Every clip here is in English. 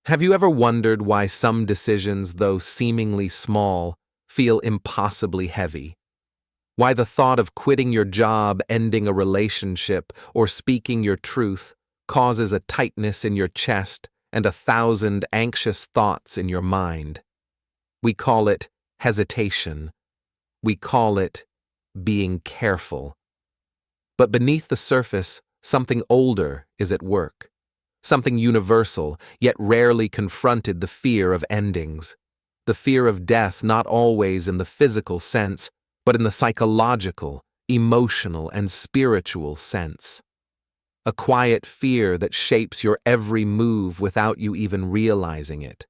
Have you ever wondered why some decisions, though seemingly small, feel impossibly heavy? Why the thought of quitting your job, ending a relationship, or speaking your truth causes a tightness in your chest and 1,000 anxious thoughts in your mind? We call it hesitation. We call it being careful. But beneath the surface, something older is at work. Something universal, yet rarely confronted: the fear of endings. The fear of death, not always in the physical sense, but in the psychological, emotional, and spiritual sense. A quiet fear that shapes your every move without you even realizing it.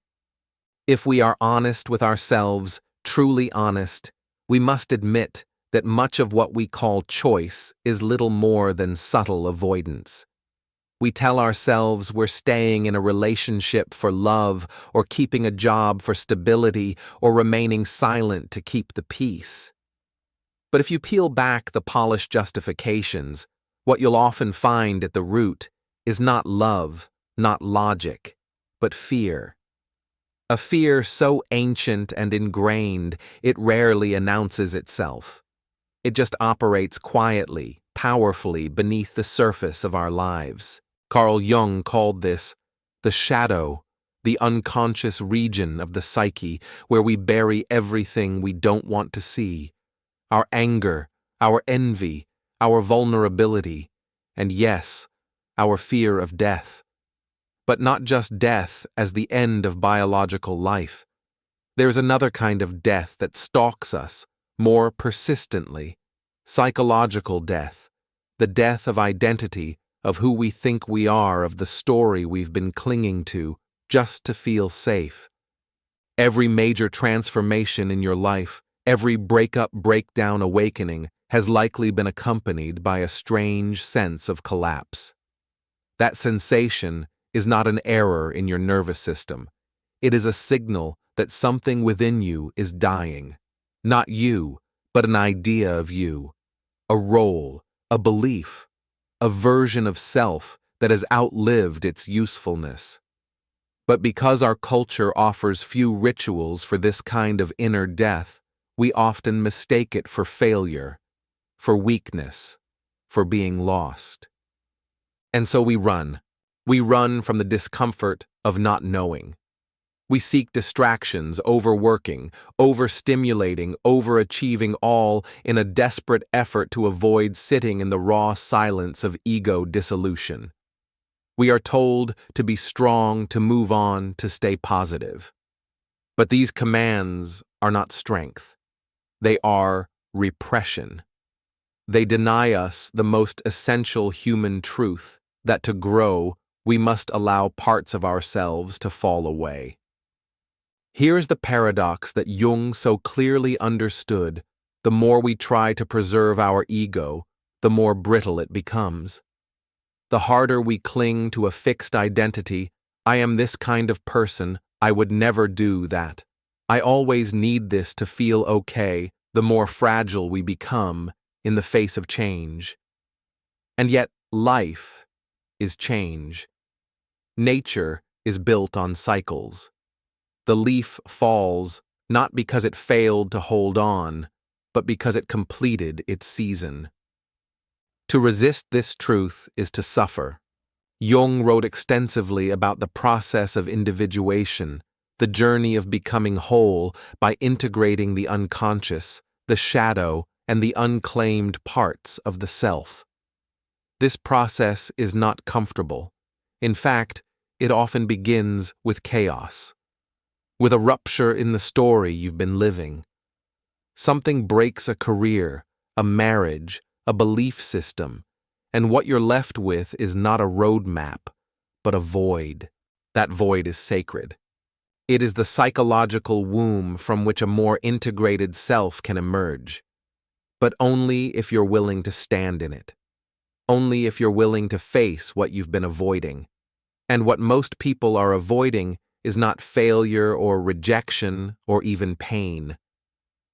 If we are honest with ourselves, truly honest, we must admit that much of what we call choice is little more than subtle avoidance. We tell ourselves we're staying in a relationship for love, or keeping a job for stability, or remaining silent to keep the peace. But if you peel back the polished justifications, what you'll often find at the root is not love, not logic, but fear. A fear so ancient and ingrained it rarely announces itself. It just operates quietly, powerfully beneath the surface of our lives. Carl Jung called this the shadow, the unconscious region of the psyche where we bury everything we don't want to see: our anger, our envy, our vulnerability, and yes, our fear of death. But not just death as the end of biological life. There's another kind of death that stalks us more persistently: psychological death, the death of identity, of who we think we are, of the story we've been clinging to just to feel safe. Every major transformation in your life, every breakup, breakdown, awakening has likely been accompanied by a strange sense of collapse. That sensation is not an error in your nervous system. It is a signal that something within you is dying. Not you, but an idea of you, a role, a belief, a version of self that has outlived its usefulness. But because our culture offers few rituals for this kind of inner death, we often mistake it for failure, for weakness, for being lost. And so we run. We run from the discomfort of not knowing. We seek distractions, overworking, overstimulating, overachieving, all in a desperate effort to avoid sitting in the raw silence of ego dissolution. We are told to be strong, to move on, to stay positive. But these commands are not strength. They are repression. They deny us the most essential human truth, that to grow, we must allow parts of ourselves to fall away. Here is the paradox that Jung so clearly understood: the more we try to preserve our ego, the more brittle it becomes. The harder we cling to a fixed identity: I am this kind of person, I would never do that, I always need this to feel okay, the more fragile we become in the face of change. And yet, life is change. Nature is built on cycles. The leaf falls not because it failed to hold on, but because it completed its season. To resist this truth is to suffer. Jung wrote extensively about the process of individuation, the journey of becoming whole by integrating the unconscious, the shadow, and the unclaimed parts of the self. This process is not comfortable. In fact, it often begins with chaos, with a rupture in the story you've been living. Something breaks: a career, a marriage, a belief system, and what you're left with is not a roadmap, but a void. That void is sacred. It is the psychological womb from which a more integrated self can emerge. But only if you're willing to stand in it. Only if you're willing to face what you've been avoiding. And what most people are avoiding is not failure or rejection or even pain.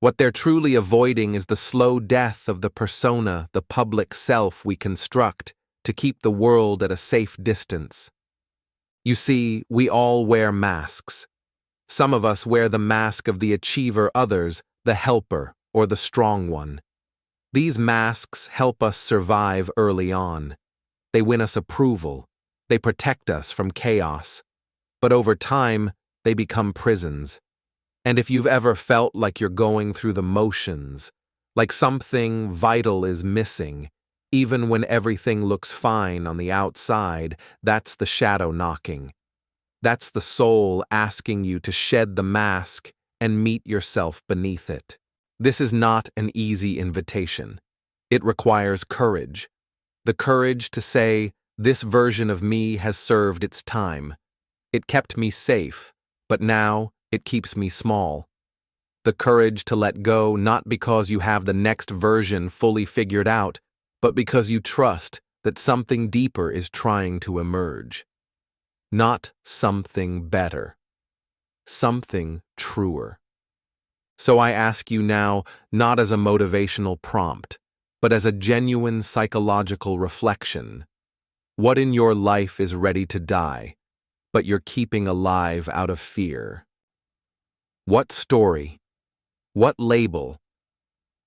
What they're truly avoiding is the slow death of the persona, the public self we construct to keep the world at a safe distance. You see, we all wear masks. Some of us wear the mask of the achiever, others, the helper or the strong one. These masks help us survive early on. They win us approval. They protect us from chaos. But over time, they become prisons. And if you've ever felt like you're going through the motions, like something vital is missing, even when everything looks fine on the outside, that's the shadow knocking. That's the soul asking you to shed the mask and meet yourself beneath it. This is not an easy invitation. It requires courage. The courage to say, this version of me has served its time. It kept me safe, but now it keeps me small. The courage to let go not because you have the next version fully figured out, but because you trust that something deeper is trying to emerge. Not something better. Something truer. So I ask you now, not as a motivational prompt, but as a genuine psychological reflection. What in your life is ready to die, but you're keeping alive out of fear? What story? What label?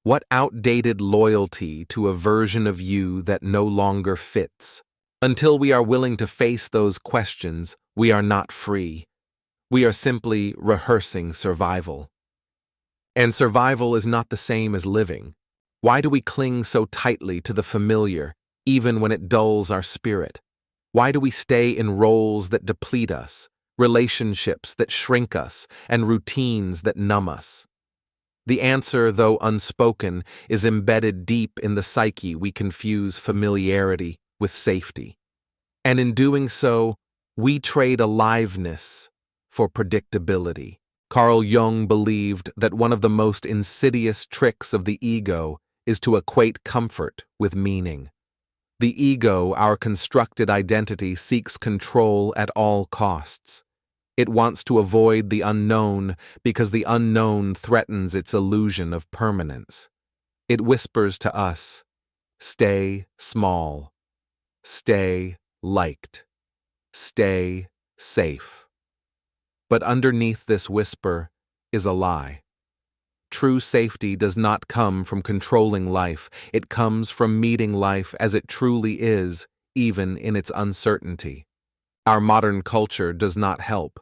What outdated loyalty to a version of you that no longer fits? Until we are willing to face those questions, we are not free. We are simply rehearsing survival. And survival is not the same as living. Why do we cling so tightly to the familiar, even when it dulls our spirit? Why do we stay in roles that deplete us, relationships that shrink us, and routines that numb us? The answer, though unspoken, is embedded deep in the psyche. We confuse familiarity with safety. And in doing so, we trade aliveness for predictability. Carl Jung believed that one of the most insidious tricks of the ego is to equate comfort with meaning. The ego, our constructed identity, seeks control at all costs. It wants to avoid the unknown because the unknown threatens its illusion of permanence. It whispers to us, stay small, stay liked, stay safe. But underneath this whisper is a lie. True safety does not come from controlling life. It comes from meeting life as it truly is, even in its uncertainty. Our modern culture does not help.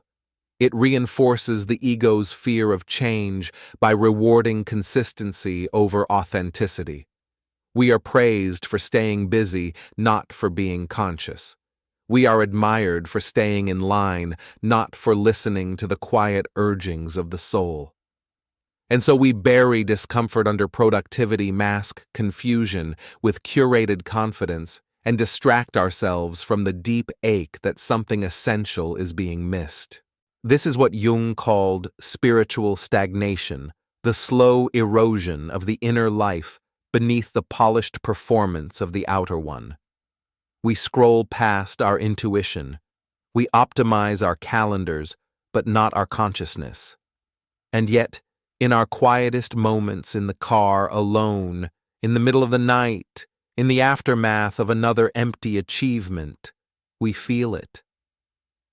It reinforces the ego's fear of change by rewarding consistency over authenticity. We are praised for staying busy, not for being conscious. We are admired for staying in line, not for listening to the quiet urgings of the soul. And so we bury discomfort under productivity, mask confusion with curated confidence, and distract ourselves from the deep ache that something essential is being missed. This is what Jung called spiritual stagnation, the slow erosion of the inner life beneath the polished performance of the outer one. We scroll past our intuition. We optimize our calendars, but not our consciousness. And yet, in our quietest moments in the car, alone, in the middle of the night, in the aftermath of another empty achievement, we feel it.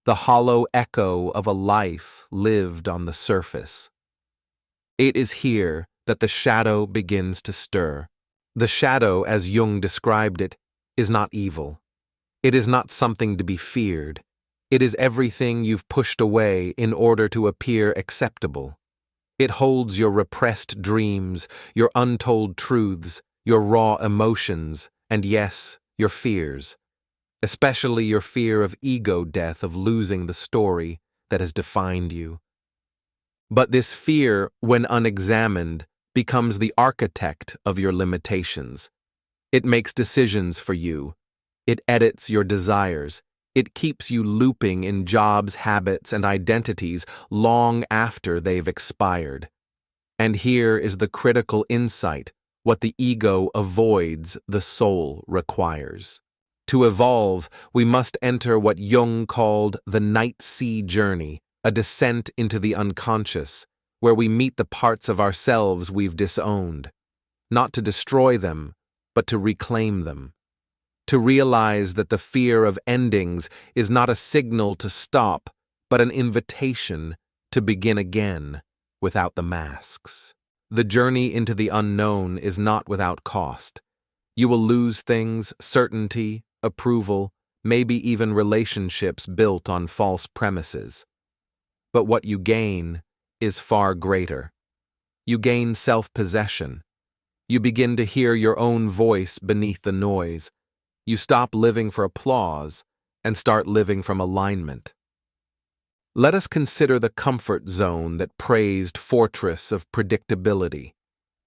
The hollow echo of a life lived on the surface. It is here that the shadow begins to stir. The shadow, as Jung described it, is not evil. It is not something to be feared. It is everything you've pushed away in order to appear acceptable. It holds your repressed dreams, your untold truths, your raw emotions, and yes, your fears. Especially your fear of ego death, of losing the story that has defined you. But this fear, when unexamined, becomes the architect of your limitations. It makes decisions for you. It edits your desires. It keeps you looping in jobs, habits, and identities long after they've expired. And here is the critical insight: what the ego avoids, the soul requires. To evolve, we must enter what Jung called the night sea journey, a descent into the unconscious, where we meet the parts of ourselves we've disowned, not to destroy them, but to reclaim them. to realize that the fear of endings is not a signal to stop, but an invitation to begin again without the masks. The journey into the unknown is not without cost. You will lose things, certainty, approval, maybe even relationships built on false premises. But what you gain is far greater. You gain self-possession. You begin to hear your own voice beneath the noise. You stop living for applause and start living from alignment. Let us consider the comfort zone, that praised fortress of predictability.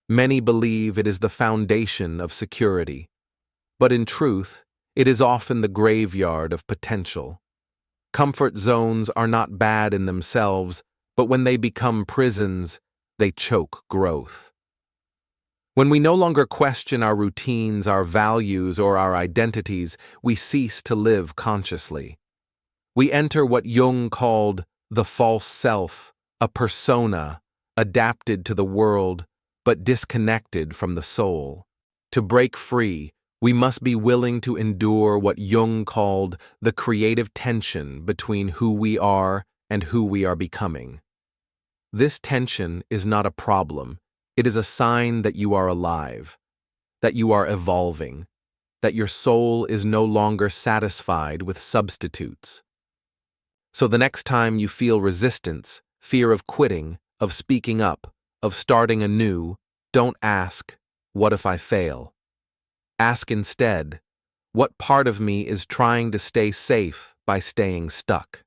Many believe it is the foundation of security, but in truth, it is often the graveyard of potential. Comfort zones are not bad in themselves, but when they become prisons, they choke growth. When we no longer question our routines, our values, or our identities, we cease to live consciously. We enter what Jung called the false self, a persona adapted to the world but disconnected from the soul. To break free, we must be willing to endure what Jung called the creative tension between who we are and who we are becoming. This tension is not a problem. It is a sign that you are alive, that you are evolving, that your soul is no longer satisfied with substitutes. So the next time you feel resistance, fear of quitting, of speaking up, of starting anew, don't ask, "What if I fail?" Ask instead, "What part of me is trying to stay safe by staying stuck?"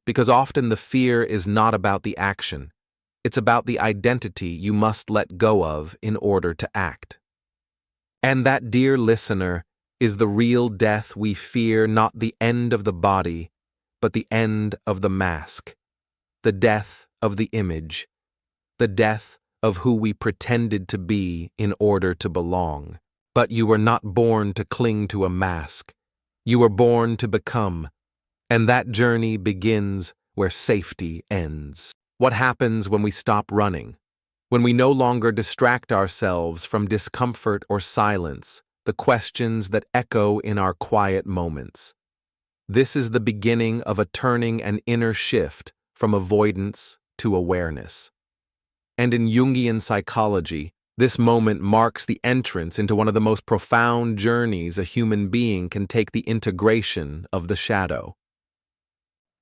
Because often the fear is not about the action. It's about the identity you must let go of in order to act. And that, dear listener, is the real death we fear, not the end of the body, but the end of the mask, the death of the image, the death of who we pretended to be in order to belong. But you were not born to cling to a mask. You were born to become, and that journey begins where safety ends. What happens when we stop running? When we no longer distract ourselves from discomfort or silence, the questions that echo in our quiet moments. This is the beginning of a turning an inner shift from avoidance to awareness. And in Jungian psychology, this moment marks the entrance into one of the most profound journeys a human being can take, the integration of the shadow.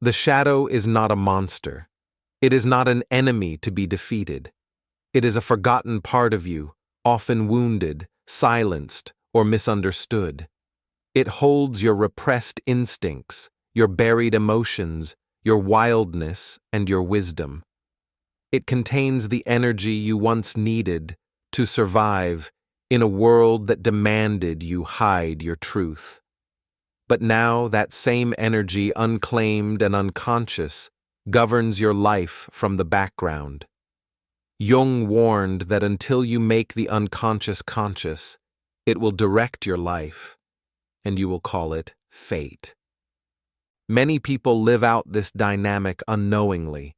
The shadow is not a monster. It is not an enemy to be defeated. It is a forgotten part of you, often wounded, silenced, or misunderstood. It holds your repressed instincts, your buried emotions, your wildness, and your wisdom. It contains the energy you once needed to survive in a world that demanded you hide your truth. But now that same energy, unclaimed and unconscious, governs your life from the background. Jung warned that until you make the unconscious conscious, it will direct your life, and you will call it fate. Many people live out this dynamic unknowingly.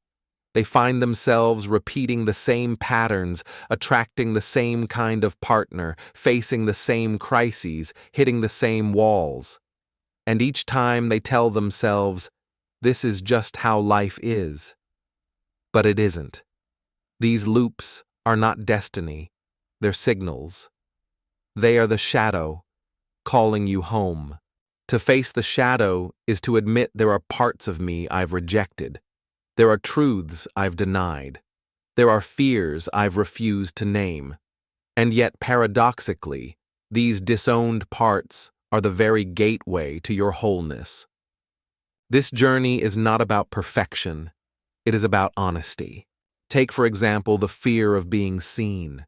They find themselves repeating the same patterns, attracting the same kind of partner, facing the same crises, hitting the same walls. And each time they tell themselves, "This is just how life is." But it isn't. These loops are not destiny, they're signals. They are the shadow calling you home. To face the shadow is to admit there are parts of me I've rejected. There are truths I've denied. There are fears I've refused to name. And yet, paradoxically, these disowned parts are the very gateway to your wholeness. This journey is not about perfection. It is about honesty. Take, for example, the fear of being seen.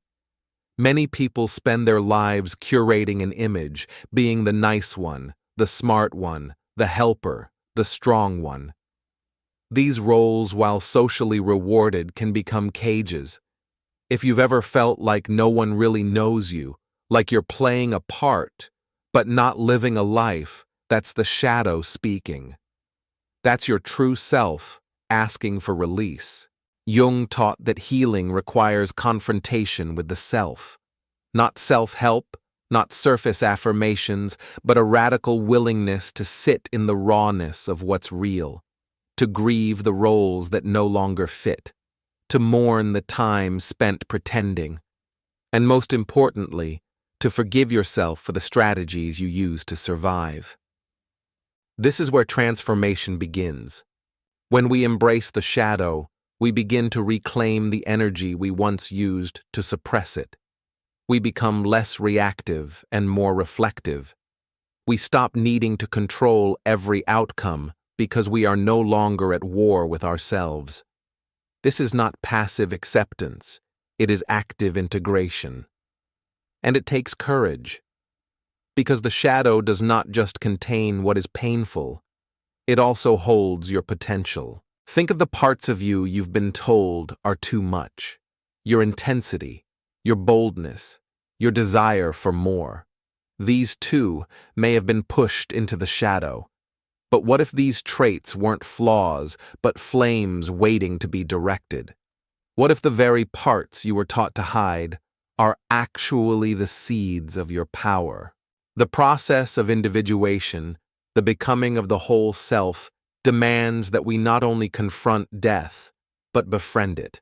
Many people spend their lives curating an image, being the nice one, the smart one, the helper, the strong one. These roles, while socially rewarded, can become cages. If you've ever felt like no one really knows you, like you're playing a part, but not living a life, that's the shadow speaking. That's your true self asking for release. Jung taught that healing requires confrontation with the self. Not self-help, not surface affirmations, but a radical willingness to sit in the rawness of what's real, to grieve the roles that no longer fit, to mourn the time spent pretending, and most importantly, to forgive yourself for the strategies you use to survive. This is where transformation begins. When we embrace the shadow, we begin to reclaim the energy we once used to suppress it. We become less reactive and more reflective. We stop needing to control every outcome because we are no longer at war with ourselves. This is not passive acceptance, it is active integration. And it takes courage, because the shadow does not just contain what is painful, it also holds your potential. Think of the parts of you you've been told are too much. Your intensity, your boldness, your desire for more. These too may have been pushed into the shadow. But what if these traits weren't flaws, but flames waiting to be directed? What if the very parts you were taught to hide are actually the seeds of your power? The process of individuation, the becoming of the whole self, demands that we not only confront death, but befriend it.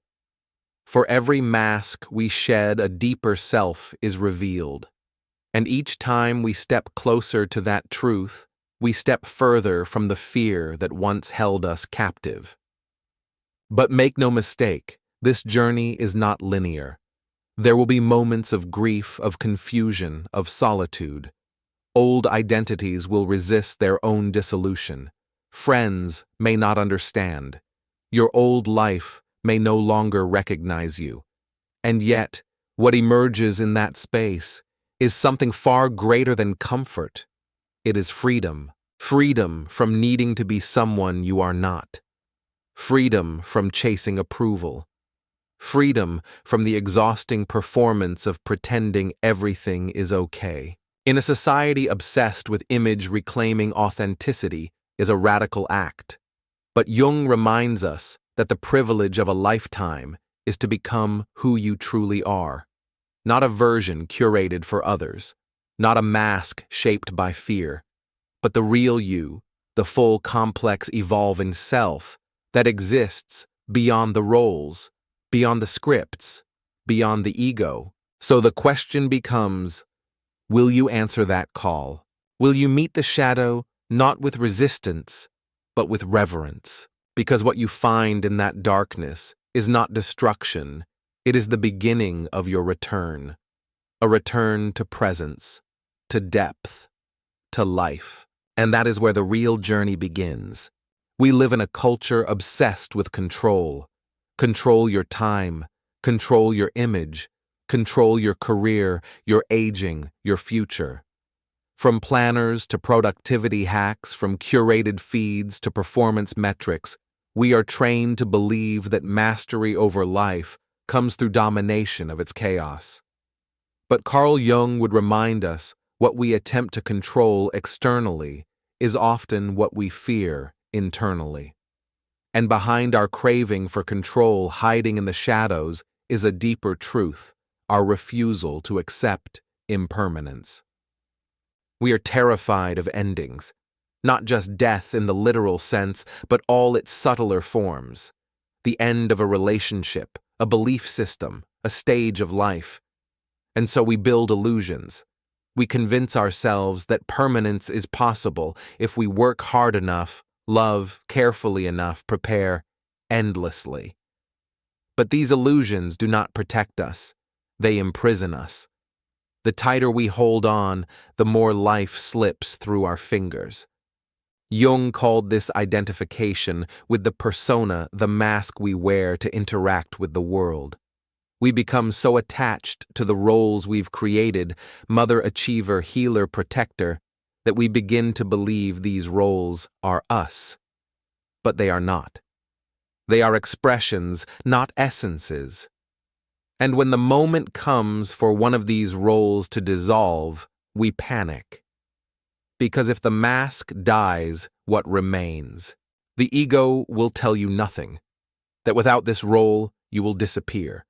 For every mask we shed, a deeper self is revealed. And each time we step closer to that truth, we step further from the fear that once held us captive. But make no mistake, this journey is not linear. There will be moments of grief, of confusion, of solitude. Old identities will resist their own dissolution. Friends may not understand. Your old life may no longer recognize you. And yet, what emerges in that space is something far greater than comfort. It is freedom. Freedom from needing to be someone you are not. Freedom from chasing approval. Freedom from the exhausting performance of pretending everything is okay. In a society obsessed with image, reclaiming authenticity is a radical act. But Jung reminds us that the privilege of a lifetime is to become who you truly are. Not a version curated for others, not a mask shaped by fear, but the real you, the full, complex, evolving self that exists beyond the roles, beyond the scripts, beyond the ego. So the question becomes, will you answer that call? Will you meet the shadow not with resistance, but with reverence? Because what you find in that darkness is not destruction, it is the beginning of your return. A return to presence, to depth, to life. And that is where the real journey begins. We live in a culture obsessed with control. Control your time, control your image, control your career, your aging, your future. From planners to productivity hacks, from curated feeds to performance metrics, we are trained to believe that mastery over life comes through domination of its chaos. But Carl Jung would remind us what we attempt to control externally is often what we fear internally. And behind our craving for control, hiding in the shadows, is a deeper truth, our refusal to accept impermanence. We are terrified of endings, not just death in the literal sense, but all its subtler forms. The end of a relationship, a belief system, a stage of life. And so we build illusions. We convince ourselves that permanence is possible if we work hard enough, love carefully enough, prepare endlessly. But these illusions do not protect us. They imprison us. The tighter we hold on, the more life slips through our fingers. Jung called this identification with the persona, the mask we wear to interact with the world. We become so attached to the roles we've created, mother, achiever, healer, protector, that we begin to believe these roles are us. But they are not. They are expressions, not essences. And when the moment comes for one of these roles to dissolve, we panic. Because if the mask dies, what remains? The ego will tell you nothing, that without this role, you will disappear.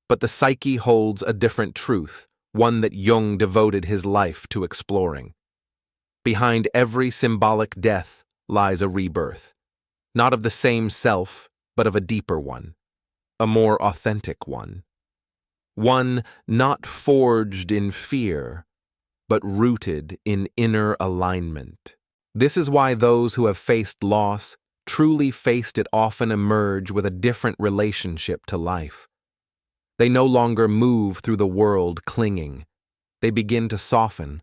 But the psyche holds a different truth, one that Jung devoted his life to exploring. Behind every symbolic death lies a rebirth, not of the same self, but of a deeper one, a more authentic one. One not forged in fear, but rooted in inner alignment. This is why those who have faced loss, truly faced it, often emerge with a different relationship to life. They no longer move through the world clinging. They begin to soften,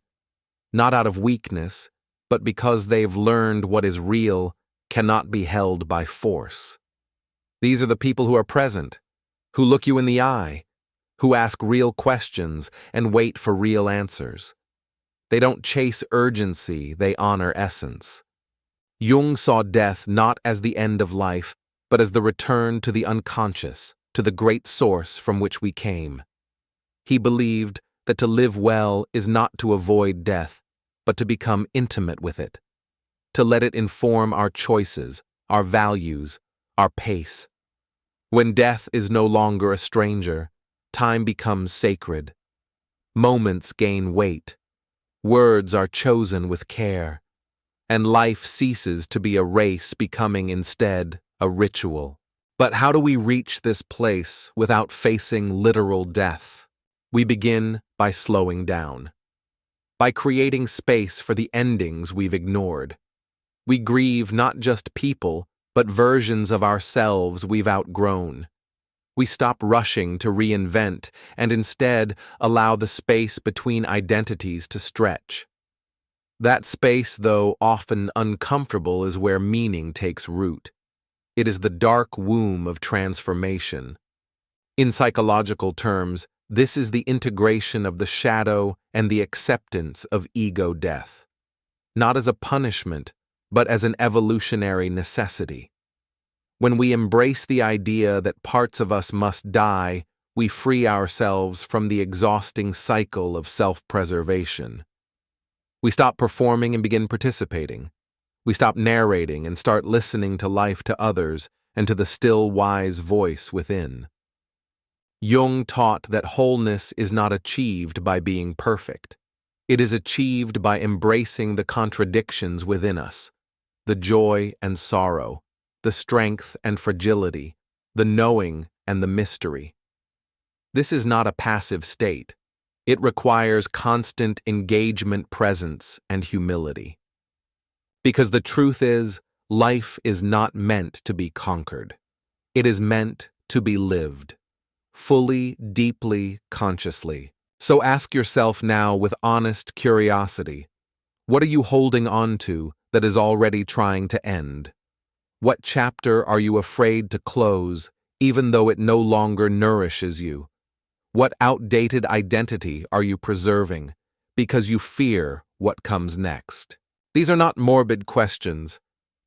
not out of weakness, but because they've learned what is real cannot be held by force. These are the people who are present, who look you in the eye, who ask real questions and wait for real answers. They don't chase urgency, they honor essence. Jung saw death not as the end of life, but as the return to the unconscious, to the great source from which we came. He believed that to live well is not to avoid death, but to become intimate with it, to let it inform our choices, our values, our pace. When death is no longer a stranger, time becomes sacred. Moments gain weight. Words are chosen with care. And life ceases to be a race, becoming instead a ritual. But how do we reach this place without facing literal death? We begin by slowing down, by creating space for the endings we've ignored. We grieve not just people, but versions of ourselves we've outgrown. We stop rushing to reinvent and instead allow the space between identities to stretch. That space, though often uncomfortable, is where meaning takes root. It is the dark womb of transformation. In psychological terms, this is the integration of the shadow and the acceptance of ego death, not as a punishment, but as an evolutionary necessity. When we embrace the idea that parts of us must die, we free ourselves from the exhausting cycle of self-preservation. We stop performing and begin participating. We stop narrating and start listening to life, to others, and to the still wise voice within. Jung taught that wholeness is not achieved by being perfect. It is achieved by embracing the contradictions within us, the joy and sorrow, the strength and fragility, the knowing and the mystery. This is not a passive state. It requires constant engagement, presence, and humility. Because the truth is, life is not meant to be conquered. It is meant to be lived, fully, deeply, consciously. So ask yourself now with honest curiosity, what are you holding on to that is already trying to end? What chapter are you afraid to close, even though it no longer nourishes you? What outdated identity are you preserving because you fear what comes next? These are not morbid questions.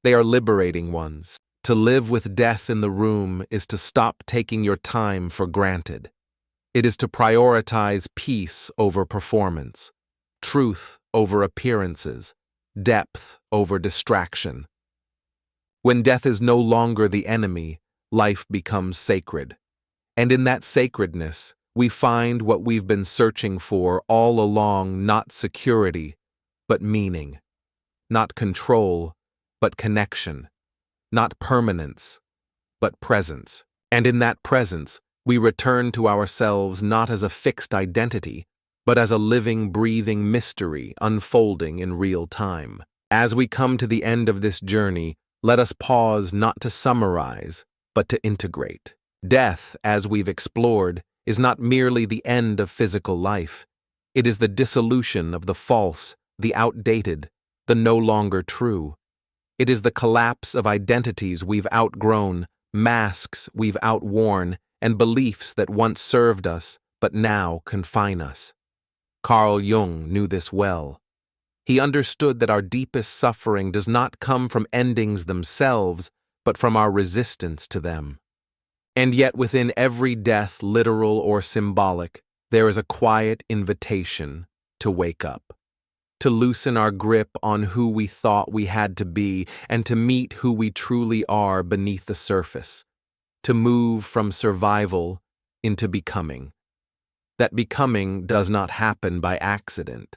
They are liberating ones. To live with death in the room is to stop taking your time for granted. It is to prioritize peace over performance, truth over appearances, depth over distraction. When death is no longer the enemy, life becomes sacred. And in that sacredness, we find what we've been searching for all along, not security, but meaning. Not control, but connection. Not permanence, but presence. And in that presence, we return to ourselves not as a fixed identity, but as a living, breathing mystery unfolding in real time. As we come to the end of this journey, let us pause not to summarize, but to integrate. Death, as we've explored, is not merely the end of physical life. It is the dissolution of the false, the outdated, the no longer true. It is the collapse of identities we've outgrown, masks we've outworn, and beliefs that once served us but now confine us. Carl Jung knew this well. He understood that our deepest suffering does not come from endings themselves, but from our resistance to them. And yet within every death, literal or symbolic, there is a quiet invitation to wake up, to loosen our grip on who we thought we had to be, and to meet who we truly are beneath the surface, to move from survival into becoming. that becoming does not happen by accident.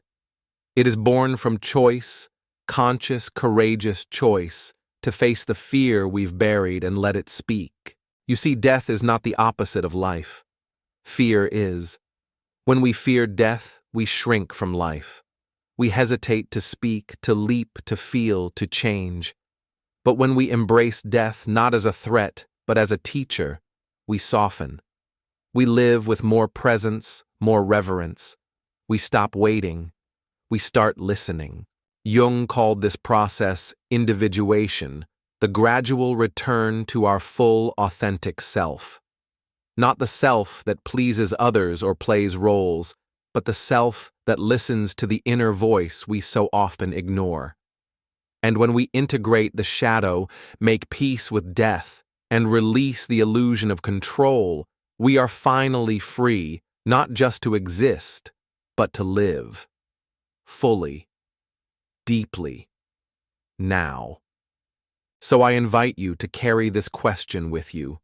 It is born from choice, conscious, courageous choice, to face the fear we've buried and let it speak. You see, death is not the opposite of life. Fear is. When we fear death, we shrink from life. We hesitate to speak, to leap, to feel, to change. But when we embrace death not as a threat, but as a teacher, we soften. We live with more presence, more reverence. We stop waiting. We start listening. Jung called this process individuation, the gradual return to our full, authentic self. Not the self that pleases others or plays roles, but the self that listens to the inner voice we so often ignore. And when we integrate the shadow, make peace with death, and release the illusion of control, we are finally free, not just to exist, but to live. Fully. Deeply. Now. So I invite you to carry this question with you.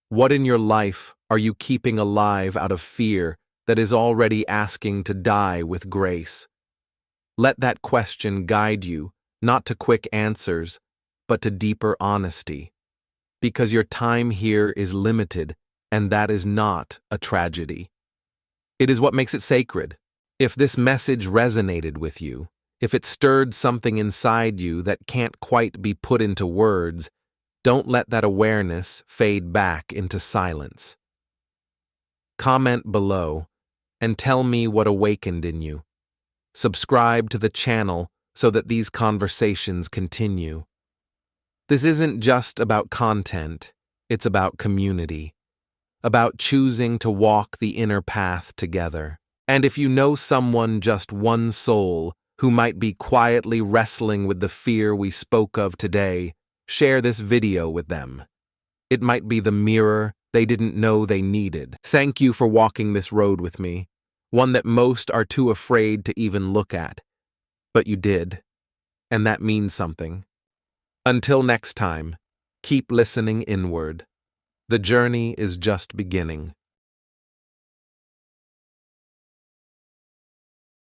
What in your life are you keeping alive out of fear that is already asking to die with grace? Let that question guide you, not to quick answers, but to deeper honesty. Because your time here is limited, and that is not a tragedy. It is what makes it sacred. If this message resonated with you, if it stirred something inside you that can't quite be put into words, don't let that awareness fade back into silence. Comment below and tell me what awakened in you. Subscribe to the channel so that these conversations continue. This isn't just about content, it's about community, about choosing to walk the inner path together. And if you know someone, just one soul, who might be quietly wrestling with the fear we spoke of today, share this video with them. It might be the mirror they didn't know they needed. Thank you for walking this road with me, one that most are too afraid to even look at. But you did, and that means something. Until next time, keep listening inward. The journey is just beginning.